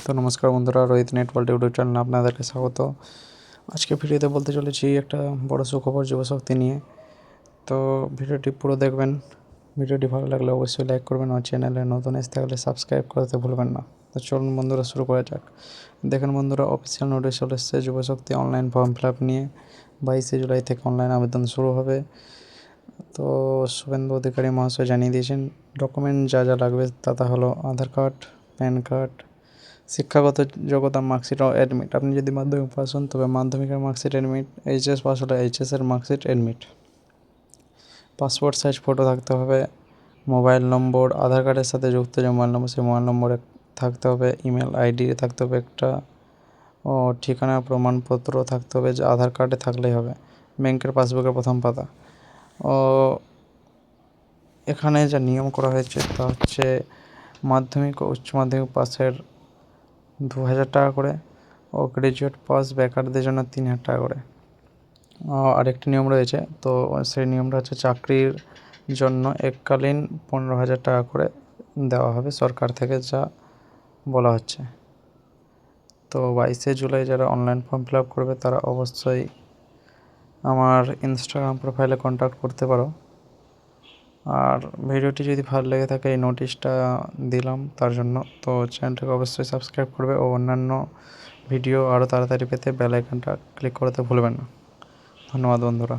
তো নমস্কার বন্ধুরা, রোহিত নেট ওয়ার্ল্ড ইউটিউব চ্যানেলে আপনাদেরকে স্বাগত। আজকে ভিডিওতে বলতে চলেছি একটা বড় সুখবর যুবশক্তি নিয়ে। তো ভিডিওটি পুরো দেখবেন। ভিডিওটি ভালো লাগলে অবশ্যই লাইক করবেন আর চ্যানেলে নতুন এসে থাকলে সাবস্ক্রাইব করতে ভুলবেন না। তো চলুন বন্ধুরা, শুরু করা যাক। দেখেন বন্ধুরা, অফিসিয়াল নোটিশ চলে এসেছে যুবশক্তি অনলাইন ফর্ম ফিল আপ নিয়ে। 22শে জুলাই থেকে অনলাইন আবেদন শুরু হবে। তো শুভেন্দু অধিকারী মহাশয় জানিয়ে দিয়েছেন ডকুমেন্ট যা যা লাগবে তা হলো আধার কার্ড, প্যান কার্ড, শিক্ষাগত যোগ্যতা মার্কশিট ও অ্যাডমিট। আপনি যদি মাধ্যমিক পাস হন তবে মাধ্যমিকের মার্কশিট অ্যাডমিট, এইচএস পাস হলে এইচএসের marksheet admit, passport size photo থাকতে হবে, মোবাইল নম্বর আধার কার্ডের সাথে যুক্ত যে মোবাইল নম্বর সেই মোবাইল নম্বরে থাকতে হবে, ইমেল আইডি থাকতে হবে একটা, ও ঠিকানা প্রমাণপত্র থাকতে হবে যে আধার কার্ডে থাকলেই হবে, ব্যাংকের পাসবুকের প্রথম পাতা। ও এখানে যা নিয়ম করা হয়েছে তা হচ্ছে মাধ্যমিক ও উচ্চ মাধ্যমিক পাসের 2,000 টাকা করে ও গ্র্যাজুয়েট পাস বেকারদের জন্য 3,000 টাকা করে। আরেকটি নিয়ম রয়েছে, তো সেই নিয়মটা হচ্ছে চাকরির জন্য এককালীন 15,000 টাকা করে দেওয়া হবে সরকার থেকে, যা বলা হচ্ছে। তো 22শে জুলাই যারা অনলাইন ফর্ম ফিল আপ করবে তারা অবশ্যই আমার ইনস্টাগ্রাম প্রোফাইলে কন্ট্যাক্ট করতে পারো। আর ভিডিওটি যদি ভালো লেগে থাকে, এই নোটিশটা দিলাম তার জন্য, তো চ্যানেলটাকে অবশ্যই সাবস্ক্রাইব করবে ও অন্যান্য ভিডিও আরও তাড়াতাড়ি পেতে বেল আইকনটা ক্লিক করতে ভুলবেন না। ধন্যবাদ বন্ধুরা।